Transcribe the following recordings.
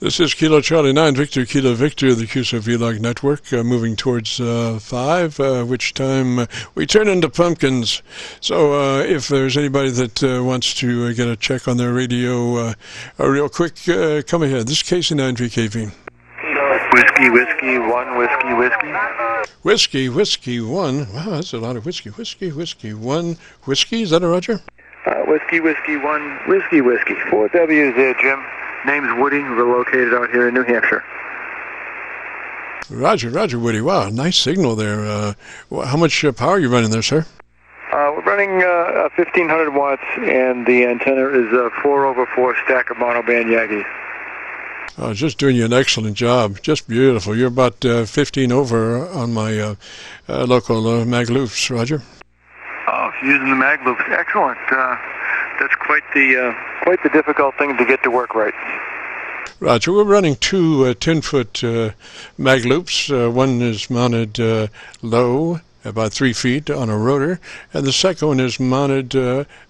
This is Kilo Charlie 9, Victor Kilo Victor, the Qso-Vlog network, moving towards 5, which time we turn into pumpkins. So if there's anybody that wants to get a check on their radio real quick, come ahead. This is KC9VKV. Whiskey, whiskey, 1, whiskey, whiskey. Whiskey, whiskey, 1. Wow, that's a lot of whiskey. Whiskey, whiskey, 1. Whiskey, is that a Roger? Whiskey, whiskey, 1, whiskey, whiskey. 4 W's there, Jim. Name's Woody. We're located out here in New Hampshire. Roger, Roger, Woody. Wow, nice signal there. How much power are you running there, sir? We're running 1,500 watts, and the antenna is a 4/4 stack of monoband Yankees. Oh, just doing you an excellent job. Just beautiful. You're about 15 over on my local mag loops, Roger. Oh, using the mag loops. Excellent. That's quite the difficult thing to get to work right. Roger, we're running two 10-foot mag loops. One is mounted low, about 3 feet on a rotor, and the second one is mounted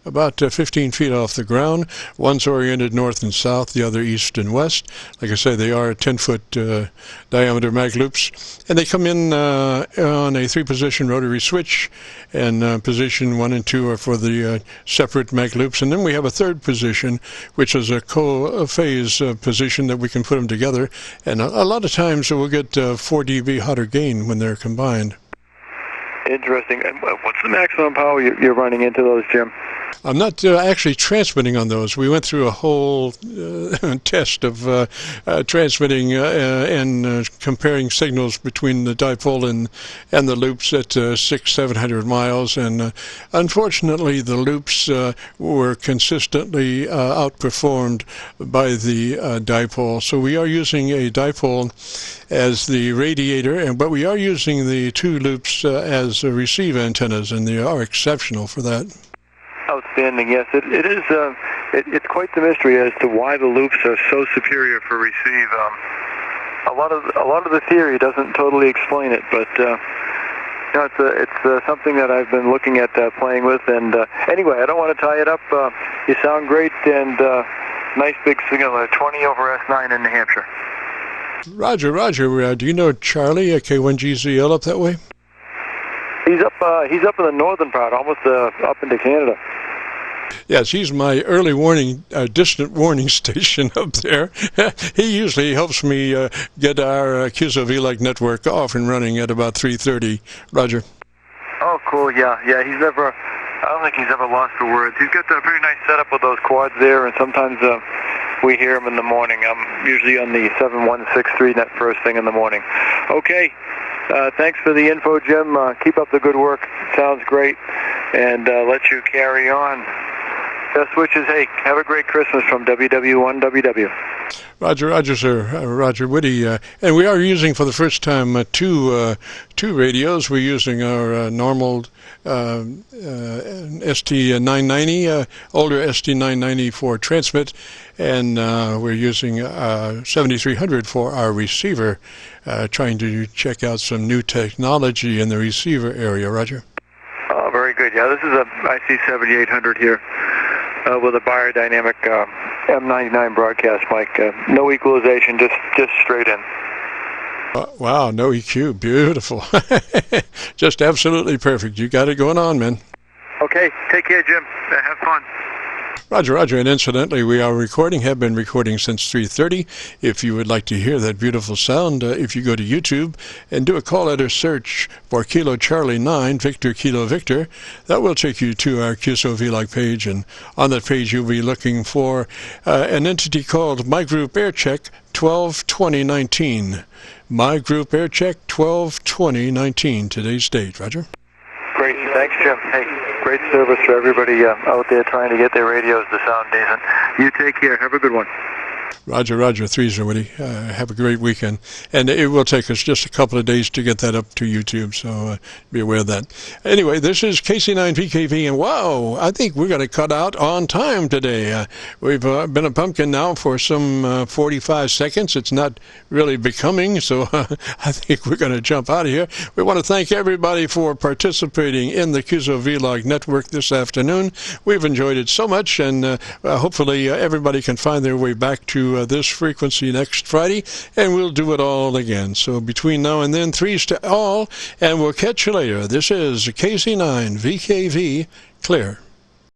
about 15 feet off the ground. One's oriented north and south, the other east and west. Like I say, they are 10-foot diameter mag loops, and they come in on a 3-position rotary switch, and position 1 and 2 are for the separate mag loops, and then we have a third position, which is a co-phase position that we can put them together, and a lot of times we'll get 4 dB hotter gain when they're combined. Interesting. And what's the maximum power you're running into those, Jim? I'm not actually transmitting on those. We went through a whole test of transmitting and comparing signals between the dipole and the loops at 600-700 miles, and unfortunately the loops were consistently outperformed by the dipole. So we are using a dipole as the radiator, but we are using the 2 loops as receive antennas, and they are exceptional for that. Outstanding. Yes, it is. It's quite the mystery as to why the loops are so superior for receive. A lot of the theory doesn't totally explain it, but it's something that I've been looking at playing with. And anyway, I don't want to tie it up. You sound great, and nice big signal. 20 over S9 in New Hampshire. Roger, Roger. Do you know Charlie K1GZL up that way? He's up in the northern part, almost up into Canada. Yes, he's my early warning, distant warning station up there. He usually helps me get our Qso-Vlog network off and running at about 3:30. Roger. Oh, cool. Yeah. I don't think he's ever lost for words. He's got a pretty nice setup with those quads there, and sometimes we hear him in the morning. I'm usually on the 7163 net first thing in the morning. Okay. Thanks for the info, Jim. Keep up the good work. Sounds great. And let you carry on. Best wishes. Hey, have a great Christmas from WW1WW. Roger, Roger, sir. Roger, Woody. And we are using for the first time two radios. We're using our normal ST990, older ST990 for transmit, and we're using 7300 for our receiver, trying to check out some new technology in the receiver area. Roger. Oh, very good. Yeah, this is a IC7800 here with a biodynamic M99 broadcast mic. No equalization, just straight in. Wow, no EQ. Beautiful. Just absolutely perfect. You got it going on, man. Okay, take care, Jim. Have fun. Roger, Roger. And incidentally, we are have been recording since 3:30. If you would like to hear that beautiful sound, if you go to YouTube and do a call letter search for Kilo Charlie 9, Victor Kilo Victor, that will take you to our Qso-Vlog page. And on that page, you'll be looking for an entity called My Group Aircheck 12/2019. My Group Aircheck 12/2019. Today's date. Roger. Great. Thanks, Jim. Hey. Great service for everybody out there trying to get their radios to sound decent. You take care. Have a good one. Roger, Roger. 3-0, Woody. Have a great weekend. And it will take us just a couple of days to get that up to YouTube, so be aware of that. Anyway, this is KC9VKV, and wow, I think we're going to cut out on time today. We've been a pumpkin now for some 45 seconds. It's not really becoming, so I think we're going to jump out of here. We want to thank everybody for participating in the Qso-Vlog network this afternoon. We've enjoyed it so much, and hopefully everybody can find their way back to to this frequency next Friday, and we'll do it all again. So between now and then, threes to all, and we'll catch you later. This is KC9VKV, clear.